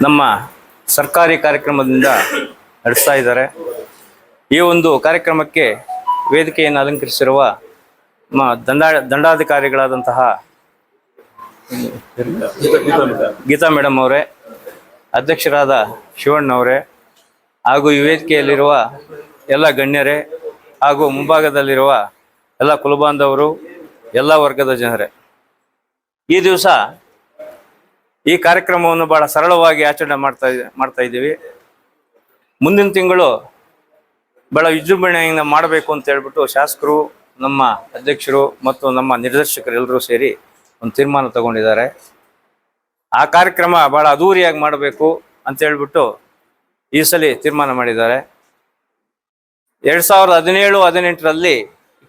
ನಮ್ಮ ಸರ್ಕಾರಿ ಕಾರ್ಯಕ್ರಮದಿಂದ ನಡೆಸ್ತಾ ಇದ್ದಾರೆ. ಈ ಒಂದು ಕಾರ್ಯಕ್ರಮಕ್ಕೆ ವೇದಿಕೆಯನ್ನು ಅಲಂಕರಿಸಿರುವ ದಂಡಾಧಿಕಾರಿಗಳಾದಂತಹ ಗೀತಾ ಮೇಡಮ್ ಅವರೇ, ಅಧ್ಯಕ್ಷರಾದ ಶಿವಣ್ಣವರೇ, ಹಾಗೂ ಈ ವೇದಿಕೆಯಲ್ಲಿರುವ ಎಲ್ಲ ಗಣ್ಯರೇ ಹಾಗೂ ಮುಂಭಾಗದಲ್ಲಿರುವ ಎಲ್ಲ ಕುಲಬಾಂಧವರು, ಎಲ್ಲ ವರ್ಗದ ಜನರೇ, ಈ ದಿವಸ ಈ ಕಾರ್ಯಕ್ರಮವನ್ನು ಬಹಳ ಸರಳವಾಗಿ ಆಚರಣೆ ಮಾಡ್ತಾ ಇದ್ದೀವಿ. ಮುಂದಿನ ತಿಂಗಳು ಬಹಳ ವಿಜೃಂಭಣೆಯಿಂದ ಮಾಡಬೇಕು ಅಂತ ಹೇಳ್ಬಿಟ್ಟು ಶಾಸಕರು, ನಮ್ಮ ಅಧ್ಯಕ್ಷರು ಮತ್ತು ನಮ್ಮ ನಿರ್ದೇಶಕರು ಎಲ್ಲರೂ ಸೇರಿ ಒಂದು ತೀರ್ಮಾನ ತಗೊಂಡಿದ್ದಾರೆ. ಆ ಕಾರ್ಯಕ್ರಮ ಬಹಳ ಅದ್ಧೂರಿಯಾಗಿ ಮಾಡಬೇಕು ಅಂತ ಹೇಳ್ಬಿಟ್ಟು ಈ ಸಲ ತೀರ್ಮಾನ ಮಾಡಿದ್ದಾರೆ. 2017-18ರಲ್ಲಿ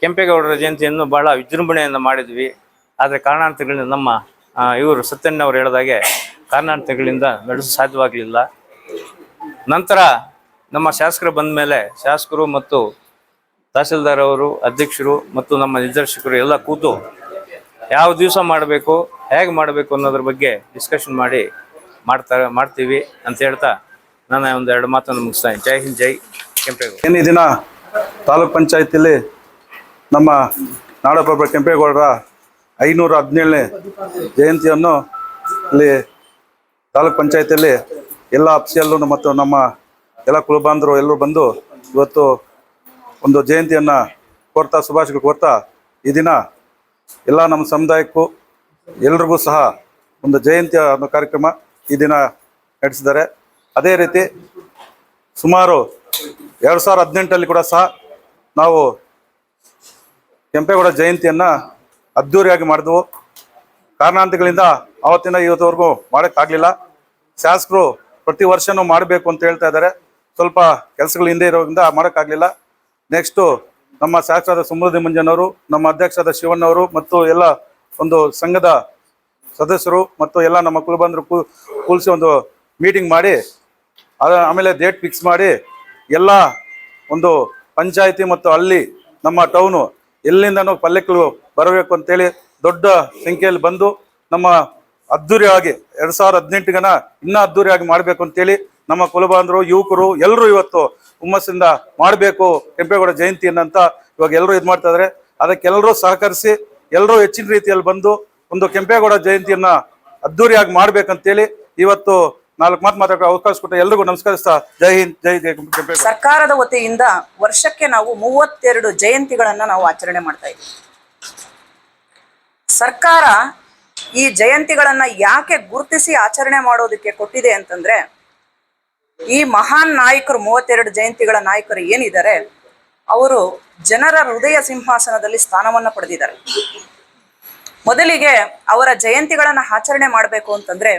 ಕೆಂಪೇಗೌಡರ ಜಯಂತಿಯನ್ನು ಬಹಳ ವಿಜೃಂಭಣೆಯಿಂದ ಮಾಡಿದ್ವಿ. ಆದರೆ ಕಾರಣಾಂತರಗಳಿಂದ ನಮ್ಮ ಇವರು ಸತ್ಯಣ್ಣವ್ರು ಹೇಳಿದಾಗೆ ಕಾರಣಾಂತರಗಳಿಂದ ನಡೆಸಲು ಸಾಧ್ಯವಾಗಲಿಲ್ಲ. ನಂತರ ನಮ್ಮ ಶಾಸಕರು ಬಂದ ಮೇಲೆ ಶಾಸಕರು ಮತ್ತು ತಹಸೀಲ್ದಾರ್ ಅವರು, ಅಧ್ಯಕ್ಷರು ಮತ್ತು ನಮ್ಮ ನಿರ್ದೇಶಕರು ಎಲ್ಲ ಕೂತು ಯಾವ ದಿವಸ ಮಾಡಬೇಕು, ಹೇಗೆ ಮಾಡಬೇಕು ಅನ್ನೋದ್ರ ಬಗ್ಗೆ ಡಿಸ್ಕಷನ್ ಮಾಡಿ ಮಾಡ್ತೀವಿ ಅಂತ ಹೇಳ್ತಾ ನಾನು ಒಂದೆರಡು ಮಾತನ್ನು ಮುಗಿಸ್ತಾ ಜೈ ಹಿಂದ್, ಜೈ ಕೆಂಪೇಗೌಡ. ಈ ದಿನ ತಾಲೂಕ್ ಪಂಚಾಯತಿಯಲ್ಲಿ ನಮ್ಮ ನಾಡಪ್ರಭು ಕೆಂಪೇಗೌಡರ 517ನೇ ಜಯಂತಿಯನ್ನು ಇಲ್ಲಿ ತಾಲೂಕ್ ಪಂಚಾಯತಿಯಲ್ಲಿ ಎಲ್ಲ ಅಫ್ಸಿಯಲ್ಲೂ ಮತ್ತು ನಮ್ಮ ಎಲ್ಲ ಕುಲಬಾಂಧವರು ಎಲ್ಲರೂ ಬಂದು ಇವತ್ತು ಒಂದು ಜಯಂತಿಯನ್ನು ಕೋರ್ತಾ, ಶುಭಾಶಯಗಳು ಕೋರ್ತಾ, ಈ ದಿನ ಎಲ್ಲ ನಮ್ಮ ಸಮುದಾಯಕ್ಕೂ ಎಲ್ರಿಗೂ ಸಹ ಒಂದು ಜಯಂತಿಯ ಅನ್ನೋ ಕಾರ್ಯಕ್ರಮ ಈ ದಿನ ನಡೆಸಿದ್ದಾರೆ. ಅದೇ ರೀತಿ ಸುಮಾರು 2018ರಲ್ಲಿ ಕೂಡ ಸಹ ನಾವು ಕೆಂಪೇಗೌಡ ಜಯಂತಿಯನ್ನು ಅದ್ಧೂರಿಯಾಗಿ ಮಾಡಿದ್ವು. ಕಾರಣಾಂತರಗಳಿಂದ ಆವತ್ತಿನ ಇವತ್ತವರೆಗೂ ಮಾಡೋಕ್ಕಾಗಲಿಲ್ಲ. ಶಾಸಕರು ಪ್ರತಿ ವರ್ಷವೂ ಮಾಡಬೇಕು ಅಂತ ಹೇಳ್ತಾ ಇದ್ದಾರೆ. ಸ್ವಲ್ಪ ಕೆಲಸಗಳು ಹಿಂದೆ ಇರೋದ್ರಿಂದ ಮಾಡೋಕ್ಕಾಗಲಿಲ್ಲ. ನೆಕ್ಸ್ಟು ನಮ್ಮ ಶಾಸಕರಾದ ಸಮೃದ್ಧಿ ಮಂಜನವರು, ನಮ್ಮ ಅಧ್ಯಕ್ಷರಾದ ಶಿವಣ್ಣವರು ಮತ್ತು ಎಲ್ಲ ಒಂದು ಸಂಘದ ಸದಸ್ಯರು ಮತ್ತು ಎಲ್ಲ ನಮ್ಮ ಕುಲಬಂಧರು ಕೂರಿಸಿ ಒಂದು ಮೀಟಿಂಗ್ ಮಾಡಿ ಆಮೇಲೆ ಡೇಟ್ ಫಿಕ್ಸ್ ಮಾಡಿ ಎಲ್ಲ ಒಂದು ಪಂಚಾಯಿತಿ ಮತ್ತು ಅಲ್ಲಿ ನಮ್ಮ ಟೌನು ಎಲ್ಲಿಂದನೂ ಪಲ್ಲಕ್ಕಿಗಳು ಬರಬೇಕು ಅಂತೇಳಿ ದೊಡ್ಡ ಸಂಖ್ಯೆಯಲ್ಲಿ ಬಂದು ನಮ್ಮ ಅದ್ಧೂರಿಯಾಗಿ 2018ಗನ ಇನ್ನೂ ಅದ್ಧೂರಿಯಾಗಿ ಮಾಡಬೇಕು ಅಂತೇಳಿ ನಮ್ಮ ಕುಲಬಾಂಧರು, ಯುವಕರು ಎಲ್ಲರೂ ಇವತ್ತು ಹುಮ್ಮಸ್ಸಿಂದ ಮಾಡಬೇಕು ಕೆಂಪೇಗೌಡ ಜಯಂತಿಯನ್ನಂತ ಇವಾಗ ಎಲ್ಲರೂ ಇದು ಮಾಡ್ತಾ ಇದ್ದಾರೆ. ಅದಕ್ಕೆಲ್ಲರೂ ಸಹಕರಿಸಿ ಎಲ್ಲರೂ ಹೆಚ್ಚಿನ ರೀತಿಯಲ್ಲಿ ಬಂದು ಒಂದು ಕೆಂಪೇಗೌಡ ಜಯಂತಿಯನ್ನ ಅದ್ಧೂರಿಯಾಗಿ ಮಾಡ್ಬೇಕಂತೇಳಿ ಇವತ್ತು 4 ಮಾತು ಮಾತಾಡೋ ಅವಕಾಶ ಕೊಟ್ಟ ಎಲ್ರಿಗೂ ನಮಸ್ಕರಿಸ್ತಾ ಜೈ ಹಿಂದ್, ಜೈ ಕೆಂಪೇಗೌಡ. ಸರ್ಕಾರದ ವತಿಯಿಂದ ವರ್ಷಕ್ಕೆ ನಾವು 32 ಜಯಂತಿಗಳನ್ನ ನಾವು ಆಚರಣೆ ಮಾಡ್ತಾ ಇದ್ದೀವಿ. ಸರ್ಕಾರ ಈ ಜಯಂತಿಗಳನ್ನ ಯಾಕೆ ಗುರುತಿಸಿ ಆಚರಣೆ ಮಾಡೋದಕ್ಕೆ ಕೊಟ್ಟಿದೆ ಅಂತಂದ್ರೆ, ಈ ಮಹಾನ್ ನಾಯಕರು 32 ಜಯಂತಿಗಳ ನಾಯಕರು ಏನಿದ್ದಾರೆ ಅವರು ಜನರ ಹೃದಯ ಸಿಂಹಾಸನದಲ್ಲಿ ಸ್ಥಾನವನ್ನ ಪಡೆದಿದ್ದಾರೆ. ಮೊದಲಿಗೆ ಅವರ ಜಯಂತಿಗಳನ್ನ ಆಚರಣೆ ಮಾಡಬೇಕು ಅಂತಂದ್ರೆ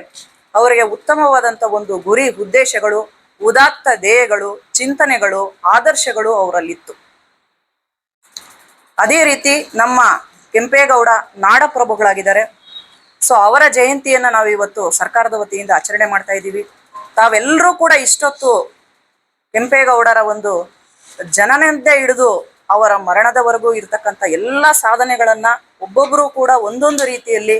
ಅವರಿಗೆ ಉತ್ತಮವಾದಂಥ ಒಂದು ಗುರಿ, ಉದ್ದೇಶಗಳು, ಉದಾತ್ತ ಧ್ಯೇಯಗಳು, ಚಿಂತನೆಗಳು, ಆದರ್ಶಗಳು ಅವರಲ್ಲಿತ್ತು. ಅದೇ ರೀತಿ ನಮ್ಮ ಕೆಂಪೇಗೌಡ ನಾಡಪ್ರಭುಗಳಾಗಿದ್ದಾರೆ. ಸೊ ಅವರ ಜಯಂತಿಯನ್ನ ನಾವು ಇವತ್ತು ಸರ್ಕಾರದ ವತಿಯಿಂದ ಆಚರಣೆ ಮಾಡ್ತಾ ಇದ್ದೀವಿ. ತಾವೆಲ್ಲರೂ ಕೂಡ ಇಷ್ಟೊತ್ತು ಕೆಂಪೇಗೌಡರ ಒಂದು ಜನನದಿಂದ ಹಿಡಿದು ಅವರ ಮರಣದವರೆಗೂ ಇರತಕ್ಕಂಥ ಎಲ್ಲ ಸಾಧನೆಗಳನ್ನ ಒಬ್ಬೊಬ್ಬರು ಕೂಡ ಒಂದೊಂದು ರೀತಿಯಲ್ಲಿ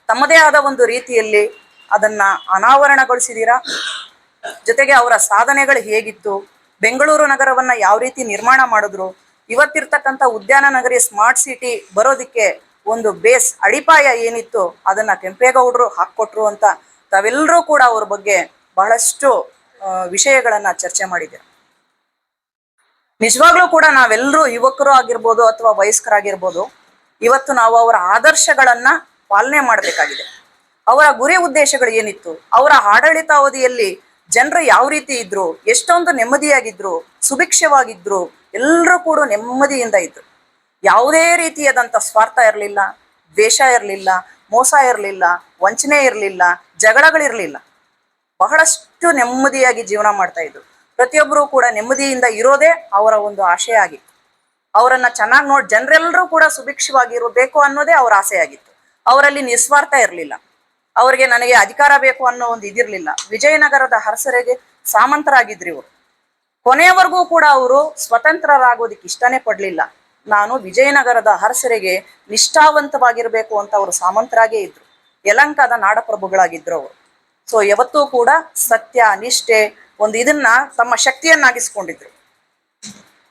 ತಮ್ಮದೇ ಆದ ಒಂದು ರೀತಿಯಲ್ಲಿ ಅದನ್ನ ಅನಾವರಣಗೊಳಿಸಿದ್ದೀರಾ. ಜೊತೆಗೆ ಅವರ ಸಾಧನೆಗಳು ಹೇಗಿತ್ತು, ಬೆಂಗಳೂರು ನಗರವನ್ನ ಯಾವ ರೀತಿ ನಿರ್ಮಾಣ ಮಾಡಿದ್ರು, ಇವತ್ತಿರ್ತಕ್ಕಂಥ ಉದ್ಯಾನ ನಗರಿ ಸ್ಮಾರ್ಟ್ ಸಿಟಿ ಬರೋದಿಕ್ಕೆ ಒಂದು ಬೇಸ್ ಅಡಿಪಾಯ ಏನಿತ್ತು ಅದನ್ನ ಕೆಂಪೇಗೌಡರು ಹಾಕ್ಕೊಟ್ರು ಅಂತ ತಾವೆಲ್ಲರೂ ಕೂಡ ಅವ್ರ ಬಗ್ಗೆ ಬಹಳಷ್ಟು ವಿಷಯಗಳನ್ನ ಚರ್ಚೆ ಮಾಡಿದ್ದೀರಾ. ನಿಜವಾಗ್ಲೂ ಕೂಡ ನಾವೆಲ್ಲರೂ ಯುವಕರು ಆಗಿರ್ಬೋದು ಅಥವಾ ವಯಸ್ಕರಾಗಿರ್ಬೋದು, ಇವತ್ತು ನಾವು ಅವರ ಆದರ್ಶಗಳನ್ನ ಪಾಲನೆ ಮಾಡಬೇಕಾಗಿದೆ. ಅವರ ಗುರಿ ಉದ್ದೇಶಗಳು ಏನಿತ್ತು, ಅವರ ಆಡಳಿತಾವಧಿಯಲ್ಲಿ ಜನರು ಯಾವ ರೀತಿ ಇದ್ರು, ಎಷ್ಟೊಂದು ನೆಮ್ಮದಿಯಾಗಿದ್ರು, ಸುಭಿಕ್ಷವಾಗಿದ್ರು, ಎಲ್ಲರೂ ಕೂಡ ನೆಮ್ಮದಿಯಿಂದ ಇದ್ರು. ಯಾವುದೇ ರೀತಿಯಾದಂಥ ಸ್ವಾರ್ಥ ಇರಲಿಲ್ಲ, ದ್ವೇಷ ಇರಲಿಲ್ಲ, ಮೋಸ ಇರಲಿಲ್ಲ, ವಂಚನೆ ಇರಲಿಲ್ಲ, ಜಗಳಗಳಿರಲಿಲ್ಲ. ಬಹಳಷ್ಟು ನೆಮ್ಮದಿಯಾಗಿ ಜೀವನ ಮಾಡ್ತಾ ಇದ್ರು. ಪ್ರತಿಯೊಬ್ಬರು ಕೂಡ ನೆಮ್ಮದಿಯಿಂದ ಇರೋದೇ ಅವರ ಒಂದು ಆಶಯ ಆಗಿತ್ತು. ಅವರನ್ನ ಚೆನ್ನಾಗಿ ನೋಡಿ ಜನರೆಲ್ಲರೂ ಕೂಡ ಸುಭಿಕ್ಷವಾಗಿರಬೇಕು ಅನ್ನೋದೇ ಅವರ ಆಸೆ ಆಗಿತ್ತು. ಅವರಲ್ಲಿ ನಿಸ್ವಾರ್ಥ ಇರಲಿಲ್ಲ. ಅವರಿಗೆ ನನಗೆ ಅಧಿಕಾರ ಬೇಕು ಅನ್ನೋ ಒಂದು ಇದಿರಲಿಲ್ಲ. ವಿಜಯನಗರದ ಅರಸರಿಗೆ ಸಾಮಂತರಾಗಿದ್ರು ಇವರು. ಕೊನೆಯವರೆಗೂ ಕೂಡ ಅವರು ಸ್ವತಂತ್ರರಾಗೋದಿಕ್ಕೆ ಇಷ್ಟನೇ ಪಡಲಿಲ್ಲ. ನಾನು ವಿಜಯನಗರದ ಅರಸರಿಗೆ ನಿಷ್ಠಾವಂತವಾಗಿರಬೇಕು ಅಂತ ಅವರು ಸಾಮಂತರಾಗೇ ಇದ್ರು. ಯಲಂಕದ ನಾಡಪ್ರಭುಗಳಾಗಿದ್ರು ಅವರು. ಸೊ ಯಾವತ್ತೂ ಕೂಡ ಸತ್ಯ ನಿಷ್ಠೆ ಒಂದು ಇದನ್ನ ತಮ್ಮ ಶಕ್ತಿಯನ್ನಾಗಿಸ್ಕೊಂಡಿದ್ರು.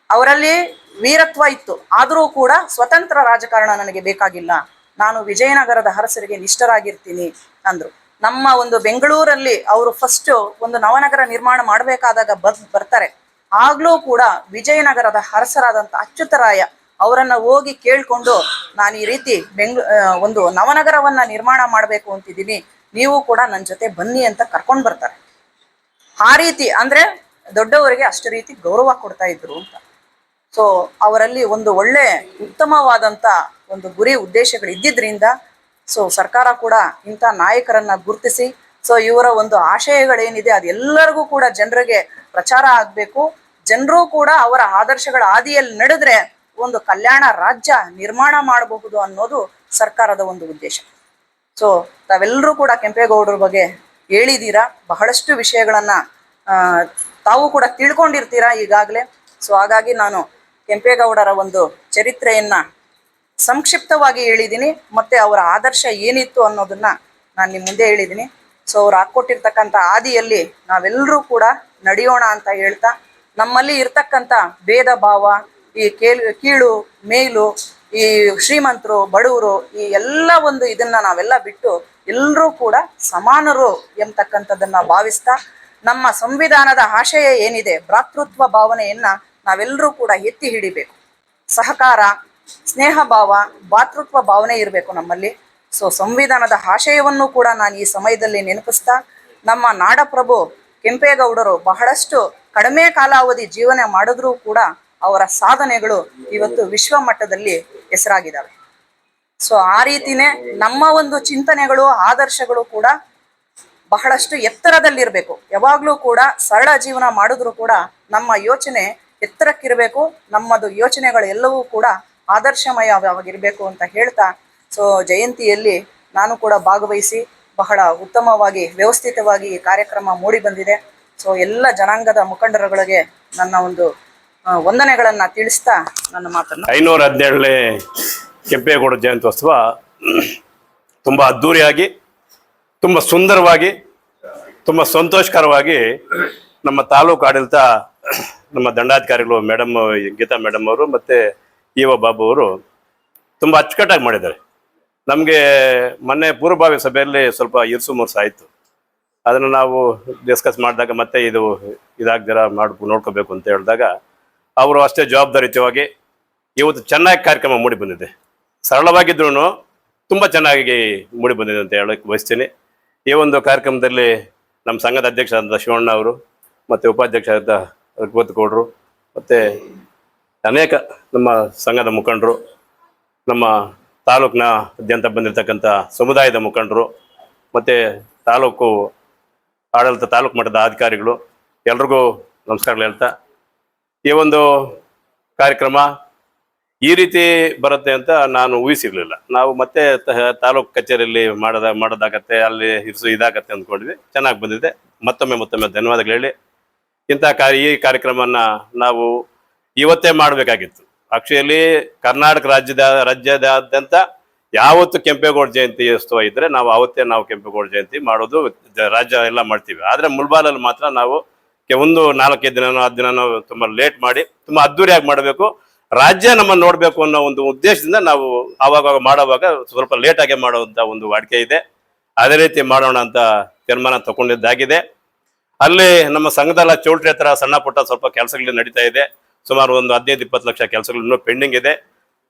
ಅವರಲ್ಲಿ ವೀರತ್ವ ಇತ್ತು. ಆದರೂ ಕೂಡ ಸ್ವತಂತ್ರ ರಾಜಕಾರಣ ನನಗೆ ಬೇಕಾಗಿಲ್ಲ, ನಾನು ವಿಜಯನಗರದ ಅರಸರಿಗೆ ನಿಷ್ಠರಾಗಿರ್ತೀನಿ ಅಂದ್ರು. ನಮ್ಮ ಒಂದು ಬೆಂಗಳೂರಲ್ಲಿ ಅವರು ಫಸ್ಟ್ ಒಂದು ನವನಗರ ನಿರ್ಮಾಣ ಮಾಡಬೇಕಾದಾಗ ಬರ್ತಾರೆ. ಆಗ್ಲೂ ಕೂಡ ವಿಜಯನಗರದ ಅರಸರಾದಂಥ ಅಚ್ಯುತರಾಯ ಅವರನ್ನ ಹೋಗಿ ಕೇಳ್ಕೊಂಡು, ನಾನು ಈ ರೀತಿ ಒಂದು ನವನಗರವನ್ನ ನಿರ್ಮಾಣ ಮಾಡಬೇಕು ಅಂತಿದ್ದೀನಿ, ನೀವು ಕೂಡ ನನ್ನ ಜೊತೆ ಬನ್ನಿ ಅಂತ ಕರ್ಕೊಂಡು ಬರ್ತಾರೆ. ಆ ರೀತಿ ಅಂದ್ರೆ ದೊಡ್ಡವರಿಗೆ ಅಷ್ಟು ರೀತಿ ಗೌರವ ಕೊಡ್ತಾ ಇದ್ರು ಅಂತ. ಸೊ ಅವರಲ್ಲಿ ಒಂದು ಒಳ್ಳೆ ಉತ್ತಮವಾದಂಥ ಒಂದು ಗುರಿ ಉದ್ದೇಶಗಳು ಇದ್ದಿದ್ರಿಂದ ಸೊ ಸರ್ಕಾರ ಕೂಡ ಇಂಥ ನಾಯಕರನ್ನ ಗುರುತಿಸಿ ಸೊ ಇವರ ಒಂದು ಆಶಯಗಳೇನಿದೆ ಅದೆಲ್ಲರಿಗೂ ಕೂಡ ಜನರಿಗೆ ಪ್ರಚಾರ ಆಗಬೇಕು. ಜನರು ಕೂಡ ಅವರ ಆದರ್ಶಗಳ ಹಾದಿಯಲ್ಲಿ ನಡೆದ್ರೆ ಒಂದು ಕಲ್ಯಾಣ ರಾಜ್ಯ ನಿರ್ಮಾಣ ಮಾಡಬಹುದು ಅನ್ನೋದು ಸರ್ಕಾರದ ಒಂದು ಉದ್ದೇಶ. ಸೊ ತಾವೆಲ್ಲರೂ ಕೂಡ ಕೆಂಪೇಗೌಡರ ಬಗ್ಗೆ ಹೇಳಿದ್ದೀರಾ, ಬಹಳಷ್ಟು ವಿಷಯಗಳನ್ನ ತಾವು ಕೂಡ ತಿಳ್ಕೊಂಡಿರ್ತೀರಾ ಈಗಾಗಲೇ. ಸೊ ಹಾಗಾಗಿ ನಾನು ಕೆಂಪೇಗೌಡರ ಒಂದು ಚರಿತ್ರೆಯನ್ನ ಸಂಕ್ಷಿಪ್ತವಾಗಿ ಹೇಳಿದ್ದೀನಿ, ಮತ್ತೆ ಅವರ ಆದರ್ಶ ಏನಿತ್ತು ಅನ್ನೋದನ್ನ ನಾನು ನಿಮ್ಮ ಮುಂದೆ ಹೇಳಿದ್ದೀನಿ. ಸೊ ಅವ್ರು ಹಾಕ್ಕೊಟ್ಟಿರ್ತಕ್ಕಂಥ ಹಾದಿಯಲ್ಲಿ ನಾವೆಲ್ಲರೂ ಕೂಡ ನಡೆಯೋಣ ಅಂತ ಹೇಳ್ತಾ, ನಮ್ಮಲ್ಲಿ ಇರ್ತಕ್ಕಂಥ ಭೇದ ಭಾವ, ಈ ಕೀಳು ಮೇಲು, ಈ ಶ್ರೀಮಂತರು ಬಡವರು, ಈ ಎಲ್ಲ ಒಂದು ಇದನ್ನ ನಾವೆಲ್ಲ ಬಿಟ್ಟು ಎಲ್ಲರೂ ಕೂಡ ಸಮಾನರು ಎಂಬತಕ್ಕಂಥದ್ದನ್ನ ಭಾವಿಸ್ತಾ, ನಮ್ಮ ಸಂವಿಧಾನದ ಆಶಯ ಏನಿದೆ ಭ್ರಾತೃತ್ವ ಭಾವನೆಯನ್ನ ನಾವೆಲ್ಲರೂ ಕೂಡ ಎತ್ತಿ ಹಿಡಿಬೇಕು. ಸಹಕಾರ, ಸ್ನೇಹ ಭಾವ, ಭಾತೃತ್ವ ಭಾವನೆ ಇರಬೇಕು ನಮ್ಮಲ್ಲಿ. ಸೊ ಸಂವಿಧಾನದ ಆಶಯವನ್ನು ಕೂಡ ನಾನು ಈ ಸಮಯದಲ್ಲಿ ನೆನಪಿಸ್ತಾ, ನಮ್ಮ ನಾಡಪ್ರಭು ಕೆಂಪೇಗೌಡರು ಬಹಳಷ್ಟು ಕಡಿಮೆ ಕಾಲಾವಧಿ ಜೀವನ ಮಾಡಿದ್ರೂ ಕೂಡ ಅವರ ಸಾಧನೆಗಳು ಇವತ್ತು ವಿಶ್ವ ಮಟ್ಟದಲ್ಲಿ ಹೆಸರಾಗಿದ್ದಾವೆ. ಸೊ ಆ ರೀತಿನೇ ನಮ್ಮ ಒಂದು ಚಿಂತನೆಗಳು ಆದರ್ಶಗಳು ಕೂಡ ಬಹಳಷ್ಟು ಎತ್ತರದಲ್ಲಿರಬೇಕು. ಯಾವಾಗಲೂ ಕೂಡ ಸರಳ ಜೀವನ ಮಾಡಿದ್ರೂ ಕೂಡ ನಮ್ಮ ಯೋಚನೆ ಎತ್ತರಕ್ಕಿರಬೇಕು. ನಮ್ಮದು ಯೋಚನೆಗಳು ಎಲ್ಲವೂ ಕೂಡ ಆದರ್ಶಮಯವಾಗಿರಬೇಕು ಅಂತ ಹೇಳ್ತಾ, ಸೊ ಜಯಂತಿಯಲ್ಲಿ ನಾನು ಕೂಡ ಭಾಗವಹಿಸಿ ಬಹಳ ಉತ್ತಮವಾಗಿ ವ್ಯವಸ್ಥಿತವಾಗಿ ಈ ಕಾರ್ಯಕ್ರಮ ಮೂಡಿ ಬಂದಿದೆ. ಸೊ ಎಲ್ಲ ಜನಾಂಗದ ಮುಖಂಡರುಗಳಿಗೆ ನನ್ನ ಒಂದು ವಂದನೆಗಳನ್ನು ತಿಳಿಸ್ತಾ ನನ್ನ ಮಾತನ್ನು 517ನೇ ಕೆಂಪೇಗೌಡ ಜಯಂತ್ಯೋತ್ಸವ ತುಂಬ ಅದ್ಧೂರಿಯಾಗಿ, ತುಂಬ ಸುಂದರವಾಗಿ, ತುಂಬ ಸಂತೋಷಕರವಾಗಿ ನಮ್ಮ ತಾಲೂಕು ಆಡಳಿತ, ನಮ್ಮ ದಂಡಾಧಿಕಾರಿಗಳು ಮೇಡಮ್ ಗೀತಾ ಮೇಡಮ್ ಅವರು ಮತ್ತು ಇವ ಬಾಬು ಅವರು ತುಂಬ ಅಚ್ಚುಕಟ್ಟಾಗಿ ಮಾಡಿದ್ದಾರೆ. ನಮಗೆ ಮೊನ್ನೆ ಪೂರ್ವಭಾವಿ ಸಭೆಯಲ್ಲಿ ಸ್ವಲ್ಪ ಇರ್ಸು ಮುರ್ಸು ಆಯಿತು. ಅದನ್ನು ನಾವು ಡಿಸ್ಕಸ್ ಮಾಡಿದಾಗ ಮತ್ತೆ ಇದಾಗ್ದಿರ ನೋಡ್ಕೋಬೇಕು ಅಂತ ಹೇಳಿದಾಗ ಅವರು ಅಷ್ಟೇ ಜವಾಬ್ದಾರಿಯುತವಾಗಿ ಇವತ್ತು ಚೆನ್ನಾಗಿ ಕಾರ್ಯಕ್ರಮ ಮೂಡಿ ಬಂದಿದೆ. ಸರಳವಾಗಿದ್ರೂ ತುಂಬ ಚೆನ್ನಾಗಿ ಮೂಡಿ ಬಂದಿದೆ ಅಂತ ಹೇಳಕ್ಕೆ ಬಯಸ್ತೀನಿ. ಈ ಒಂದು ಕಾರ್ಯಕ್ರಮದಲ್ಲಿ ನಮ್ಮ ಸಂಘದ ಅಧ್ಯಕ್ಷರಾದ ಶಿವಣ್ಣ ಅವರು ಮತ್ತು ಉಪಾಧ್ಯಕ್ಷರಾದ ರಘುಪತಿ ಗೌಡರು ಮತ್ತು ಅನೇಕ ನಮ್ಮ ಸಂಘದ ಮುಖಂಡರು, ನಮ್ಮ ತಾಲೂಕಿನಾದ್ಯಂತ ಬಂದಿರತಕ್ಕಂಥ ಸಮುದಾಯದ ಮುಖಂಡರು ಮತ್ತು ತಾಲೂಕು ಆಡಳಿತ, ತಾಲೂಕು ಮಟ್ಟದ ಅಧಿಕಾರಿಗಳು ಎಲ್ರಿಗೂ ನಮಸ್ಕಾರಗಳು ಹೇಳ್ತಾ, ಈ ಒಂದು ಕಾರ್ಯಕ್ರಮ ಈ ರೀತಿ ಬರುತ್ತೆ ಅಂತ ನಾನು ಊಹಿಸಿರ್ಲಿಲ್ಲ. ನಾವು ಮತ್ತೆ ತಾಲೂಕು ಕಚೇರಿಯಲ್ಲಿ ಮಾಡೋದಾಗತ್ತೆ, ಅಲ್ಲಿ ಇದಾಗತ್ತೆ ಅಂದ್ಕೊಂಡ್ವಿ. ಚೆನ್ನಾಗಿ ಬಂದಿದೆ. ಮತ್ತೊಮ್ಮೆ ಧನ್ಯವಾದಗಳು ಹೇಳಿ, ಈ ಕಾರ್ಯಕ್ರಮನ ನಾವು ಇವತ್ತೇ ಮಾಡಬೇಕಾಗಿತ್ತು. ಆಕ್ಚುಲಿ ಕರ್ನಾಟಕ ರಾಜ್ಯದಾದ್ಯಂತ ಯಾವತ್ತು ಕೆಂಪೇಗೌಡ ಜಯಂತಿ ಉತ್ಸವ ಇದ್ರೆ ನಾವು ಕೆಂಪೇಗೌಡ ಜಯಂತಿ ಮಾಡೋದು ರಾಜ್ಯ ಎಲ್ಲ ಮಾಡ್ತೀವಿ. ಆದರೆ ಮುಳ್ಬಾಲಲ್ಲಿ ಮಾತ್ರ ನಾವು ಒಂದು 4-5 ದಿನನೋ 10 ದಿನನೋ ತುಂಬ ಲೇಟ್ ಮಾಡಿ ತುಂಬ ಅದ್ದೂರಿಯಾಗಿ ಮಾಡಬೇಕು, ರಾಜ್ಯ ನಮ್ಮನ್ನು ನೋಡಬೇಕು ಅನ್ನೋ ಒಂದು ಉದ್ದೇಶದಿಂದ ನಾವು ಆವಾಗ ಮಾಡುವಾಗ ಸ್ವಲ್ಪ ಲೇಟಾಗೆ ಮಾಡುವಂಥ ಒಂದು ವಾಡಿಕೆ ಇದೆ. ಅದೇ ರೀತಿ ಮಾಡೋಣ ಅಂತ ತೀರ್ಮಾನ ತಗೊಂಡಿದ್ದಾಗಿದೆ. ಅಲ್ಲಿ ನಮ್ಮ ಸಂಘದಲ್ಲ ಚೌಲ್ಟ್ರಿ ಹತ್ರ ಸಣ್ಣ ಪುಟ್ಟ ಸ್ವಲ್ಪ ಕೆಲಸಗಳು ನಡೀತಾ ಇದೆ. ಸುಮಾರು ಒಂದು 15-20 ಲಕ್ಷ ಕೆಲಸಗಳು ಇನ್ನೂ ಪೆಂಡಿಂಗ್ ಇದೆ.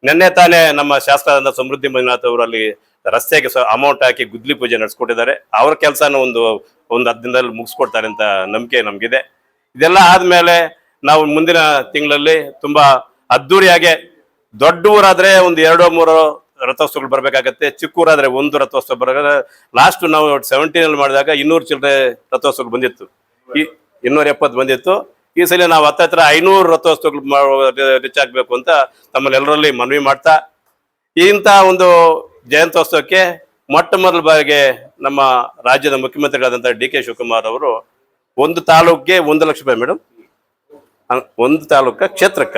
ನಿನ್ನೆ ತಾನೇ ನಮ್ಮ ಶಾಸಕರಾದ ಸಮೃದ್ಧಿ ಮಂಜುನಾಥ್ ಅವರು ಅಲ್ಲಿ ರಸ್ತೆಗೆ ಅಮೌಂಟ್ ಹಾಕಿ ಗುದ್ಲಿ ಪೂಜೆ ನಡೆಸ್ಕೊಟ್ಟಿದ್ದಾರೆ. ಅವ್ರ ಕೆಲಸನ ಒಂದು 10 ದಿನದಲ್ಲಿ ಮುಗಿಸ್ಕೊಡ್ತಾರೆ ಅಂತ ನಂಬಿಕೆ ನಮಗಿದೆ. ಇದೆಲ್ಲ ಆದ್ಮೇಲೆ ನಾವು ಮುಂದಿನ ತಿಂಗಳಲ್ಲಿ ತುಂಬಾ ಅದ್ದೂರಿಯಾಗೆ, ದೊಡ್ಡ ಊರಾದ್ರೆ ಒಂದು 2-3 ರಥೋತ್ಸವಗಳು ಬರ್ಬೇಕಾಗತ್ತೆ, ಚಿಕ್ಕ ಊರಾದ್ರೆ 1 ರಥೋತ್ಸವ ಬರ. ಲಾಸ್ಟ್ ನಾವು 17 ಮಾಡಿದಾಗ 200 ಚಿಲ್ಲರೆ ರಥೋತ್ಸವಗಳು ಬಂದಿತ್ತು, 270 ಬಂದಿತ್ತು. ಈ ಸಲ ನಾವು ಹತ್ತಿರ 500 ರಥೋತ್ಸವಗಳು ರೀಚ್ ಆಗ್ಬೇಕು ಅಂತ ತಮ್ಮಲ್ಲಿ ಎಲ್ಲರಲ್ಲಿ ಮನವಿ ಮಾಡ್ತಾ, ಇಂಥ ಒಂದು ಜಯಂತ್ಯೋತ್ಸವಕ್ಕೆ ಮೊಟ್ಟ ಮೊದಲ ಬಾರಿಗೆ ನಮ್ಮ ರಾಜ್ಯದ ಮುಖ್ಯಮಂತ್ರಿಗಳಾದಂಥ DK ಶಿವಕುಮಾರ್ ಅವರು ಒಂದು ತಾಲೂಕಿಗೆ 1 ಲಕ್ಷ ರೂಪಾಯಿ, ಮೇಡಮ್, ಒಂದು ತಾಲೂಕ ಕ್ಷೇತ್ರಕ್ಕ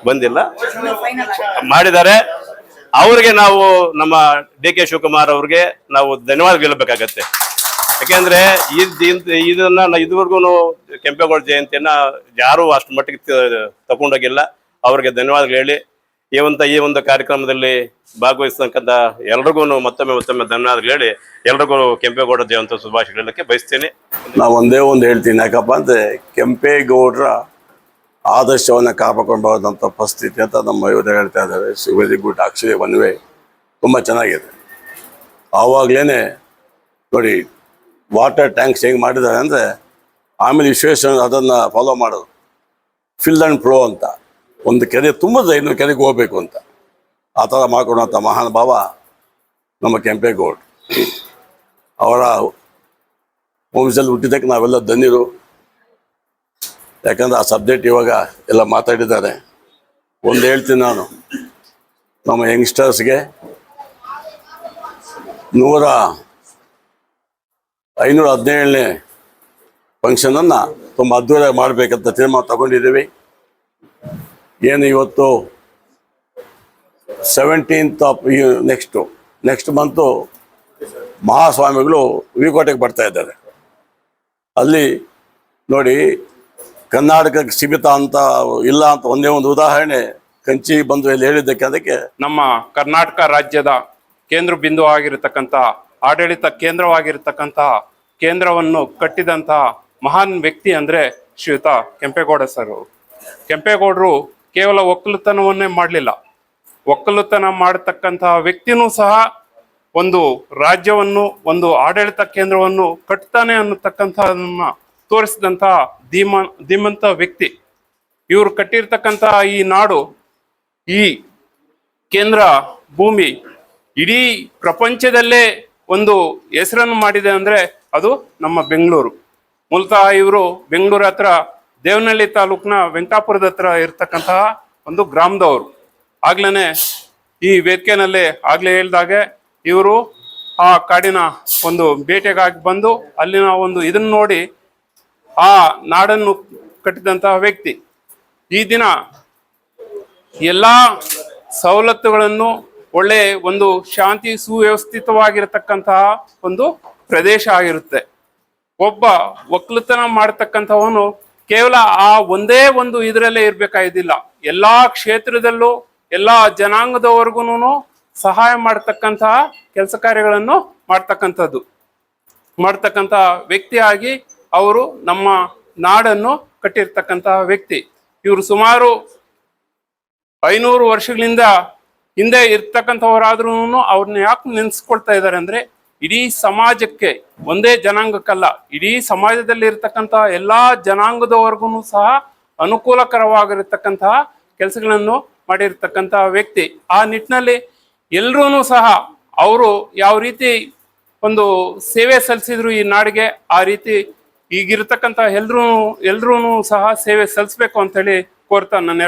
ಬಂದಿಲ್ಲ ಮಾಡಿದ್ದಾರೆ. ಅವ್ರಿಗೆ ನಾವು ನಮ್ಮ DK ಶಿವಕುಮಾರ್ ಅವ್ರಿಗೆ ನಾವು ಧನ್ಯವಾದ ಹೇಳಬೇಕಾಗತ್ತೆ. ಯಾಕೆಂದ್ರೆ ಇದನ್ನ ಇದುವರೆಗೂ ಕೆಂಪೇಗೌಡ ಜಯಂತಿಯನ್ನ ಯಾರು ಅಷ್ಟು ಮಟ್ಟಿಗೆ ತಗೊಂಡೋಗಿಲ್ಲ. ಅವ್ರಿಗೆ ಧನ್ಯವಾದಗಳು ಹೇಳಿ ಈ ಒಂದು ಕಾರ್ಯಕ್ರಮದಲ್ಲಿ ಭಾಗವಹಿಸ್ತಕ್ಕಂಥ ಎಲ್ರಿಗೂ ಮತ್ತೊಮ್ಮೆ ಧನ್ಯವಾದಗಳು ಹೇಳಿ ಎಲ್ರಿಗೂ ಕೆಂಪೇಗೌಡ ಜಯಂತಿ ಶುಭಾಶಯ ಹೇಳಕ್ಕೆ ಬಯಸ್ತೇನೆ. ನಾವು ಒಂದೇ ಒಂದು ಹೇಳ್ತೀನಿ, ಯಾಕಪ್ಪ ಅಂದರೆ ಕೆಂಪೇಗೌಡರ ಆದರ್ಶವನ್ನು ಕಾಪಾಡ್ಕೊಂಡು ಹೋದಂಥ ಪರಿಸ್ಥಿತಿ ಅಂತ ನಮ್ಮ ಇವರು ಹೇಳ್ತಾ ಇದ್ದಾರೆ. Very good, actually one way ತುಂಬ ಚೆನ್ನಾಗಿದೆ. ಆವಾಗಲೇ ನೋಡಿ ವಾಟರ್ ಟ್ಯಾಂಕ್ಸ್ ಹೆಂಗೆ ಮಾಡಿದ್ದಾರೆ ಅಂದರೆ ಆಮೇಲೆ ವಿಶ್ವೇಶ್ವರ ಅದನ್ನು ಫಾಲೋ ಮಾಡೋದು, ಫಿಲ್ ಆ್ಯಂಡ್ ಫ್ಲೋ ಅಂತ. ಒಂದು ಕೆರೆ ತುಂಬಿದ್ರೆ ಇನ್ನೊಂದು ಕೆರೆಗೆ ಹೋಗ್ಬೇಕು ಅಂತ ಆ ಥರ ಮಾಡ್ಕೊಂಡಂಥ ಮಹಾನ್ ಭಾವ ನಮ್ಮ ಕೆಂಪೇಗೌಡ. ಅವರ ವಂಶದಲ್ಲಿ ಹುಟ್ಟಿದ್ದಕ್ಕೆ ನಾವೆಲ್ಲ ಧನ್ಯರು. ಯಾಕಂದ್ರೆ ಆ ಸಬ್ಜೆಕ್ಟ್ ಇವಾಗ ಎಲ್ಲ ಮಾತಾಡಿದ್ದಾರೆ. ಒಂದು ಹೇಳ್ತೀನಿ ನಾನು, ನಮ್ಮ ಯಂಗ್ಸ್ಟರ್ಸ್ಗೆ 517ನೇ ಫಂಕ್ಷನನ್ನು ತುಂಬ ಅದ್ದೂರಿಯಾಗಿ ಮಾಡಬೇಕಂತ ತೀರ್ಮಾನ ತಗೊಂಡಿದ್ದೀವಿ. ಏನು ಇವತ್ತು 17th ಆಫ್ ನೆಕ್ಸ್ಟ್ ಮಂತು ಮಹಾಸ್ವಾಮಿಗಳು ವಿಕೋಟೆಗೆ ಬರ್ತಾ ಇದ್ದಾರೆ. ಅಲ್ಲಿ ನೋಡಿ, ಕರ್ನಾಟಕಕ್ಕೆ ಸೀಮಿತ ಅಂತ ಇಲ್ಲ ಅಂತ ಒಂದೇ ಒಂದು ಉದಾಹರಣೆ ಕಂಚಿ ಬಂದು ಇಲ್ಲಿ ಹೇಳಿದ್ದಕ್ಕೆ ಅದಕ್ಕೆ ನಮ್ಮ ಕರ್ನಾಟಕ ರಾಜ್ಯದ ಕೇಂದ್ರ ಬಿಂದು ಆಗಿರತಕ್ಕಂಥ ಆಡಳಿತ ಕೇಂದ್ರವಾಗಿರತಕ್ಕಂಥ ಕೇಂದ್ರವನ್ನು ಕಟ್ಟಿದಂಥ ಮಹಾನ್ ವ್ಯಕ್ತಿ ಅಂದರೆ ಶ್ರೀಯುತ ಕೆಂಪೇಗೌಡ ಸರ್. ಕೆಂಪೇಗೌಡರು ಕೇವಲ ಒಕ್ಕಲುತನವನ್ನೇ ಮಾಡಲಿಲ್ಲ, ಒಕ್ಕಲುತನ ಮಾಡತಕ್ಕಂತಹ ವ್ಯಕ್ತಿನೂ ಸಹ ಒಂದು ರಾಜ್ಯವನ್ನು, ಒಂದು ಆಡಳಿತ ಕೇಂದ್ರವನ್ನು ಕಟ್ತಾನೆ ಅನ್ನತಕ್ಕಂಥದನ್ನ ತೋರಿಸಿದಂಥ ಧೀಮಂತ ವ್ಯಕ್ತಿ. ಇವರು ಕಟ್ಟಿರ್ತಕ್ಕಂಥ ಈ ನಾಡು, ಈ ಕೇಂದ್ರ ಭೂಮಿ ಇಡೀ ಪ್ರಪಂಚದಲ್ಲೇ ಒಂದು ಹೆಸರನ್ನು ಮಾಡಿದೆ ಅಂದರೆ ಅದು ನಮ್ಮ ಬೆಂಗಳೂರು. ಮೂಲತಃ ಇವರು ಬೆಂಗಳೂರು ಹತ್ರ ದೇವನಹಳ್ಳಿ ತಾಲೂಕಿನ ವೆಂಕಟಾಪುರದ ಹತ್ರ ಇರ್ತಕ್ಕಂತಹ ಒಂದು ಗ್ರಾಮದವರು. ಆಗ್ಲೇ ಈ ವೇದಿಕೆನಲ್ಲಿ ಆಗ್ಲೇ ಹೇಳ್ದಾಗೆ ಇವರು ಆ ಕಾಡಿನ ಒಂದು ಬೇಟೆಗಾಗಿ ಬಂದು ಅಲ್ಲಿನ ಒಂದು ಇದನ್ನು ನೋಡಿ ಆ ನಾಡನ್ನು ಕಟ್ಟಿದಂತಹ ವ್ಯಕ್ತಿ. ಈ ದಿನ ಎಲ್ಲ ಸವಲತ್ತುಗಳನ್ನು, ಒಳ್ಳೆ ಒಂದು ಶಾಂತಿ ಸುವ್ಯವಸ್ಥಿತವಾಗಿರತಕ್ಕಂತಹ ಒಂದು ಪ್ರದೇಶ ಆಗಿರುತ್ತೆ. ಒಬ್ಬ ಒಕ್ಕಲುತನ ಮಾಡತಕ್ಕಂಥವನು ಕೇವಲ ಆ ಒಂದೇ ಒಂದು ಇದರಲ್ಲೇ ಇರಬೇಕಾಗಿದ್ದಿಲ್ಲ, ಎಲ್ಲ ಕ್ಷೇತ್ರದಲ್ಲೂ ಎಲ್ಲ ಜನಾಂಗದವರೆಗೂ ಸಹಾಯ ಮಾಡ್ತಕ್ಕಂತಹ ಕೆಲಸ ಕಾರ್ಯಗಳನ್ನು ಮಾಡ್ತಕ್ಕಂಥ ವ್ಯಕ್ತಿಯಾಗಿ ಅವರು ನಮ್ಮ ನಾಡನ್ನು ಕಟ್ಟಿರ್ತಕ್ಕಂತಹ ವ್ಯಕ್ತಿ. ಇವರು ಸುಮಾರು 500 ವರ್ಷಗಳಿಂದ ಹಿಂದೆ ಇರ್ತಕ್ಕಂಥವರಾದ್ರೂ ಅವ್ರನ್ನ ಯಾಕೆ ನೆನೆಸ್ಕೊಳ್ತಾ ಇದ್ದಾರೆ ಅಂದರೆ, ಇಡೀ ಸಮಾಜಕ್ಕೆ, ಒಂದೇ ಜನಾಂಗಕ್ಕಲ್ಲ, ಇಡೀ ಸಮಾಜದಲ್ಲಿ ಇರ್ತಕ್ಕಂಥ ಎಲ್ಲಾ ಜನಾಂಗದವರೆಗೂ ಸಹ ಅನುಕೂಲಕರವಾಗಿರತಕ್ಕಂತಹ ಕೆಲಸಗಳನ್ನು ಮಾಡಿರ್ತಕ್ಕಂತಹ ವ್ಯಕ್ತಿ. ಆ ನಿಟ್ಟಿನಲ್ಲಿ ಎಲ್ರೂ ಸಹ ಅವರು ಯಾವ ರೀತಿ ಒಂದು ಸೇವೆ ಸಲ್ಲಿಸಿದ್ರು ಈ ನಾಡಿಗೆ, ಆ ರೀತಿ ಈಗಿರ್ತಕ್ಕಂಥ ಎಲ್ರೂ ಸಹ ಸೇವೆ ಸಲ್ಲಿಸ್ಬೇಕು ಅಂತೇಳಿ ಕೋರ್ತಾ ನನ್ನ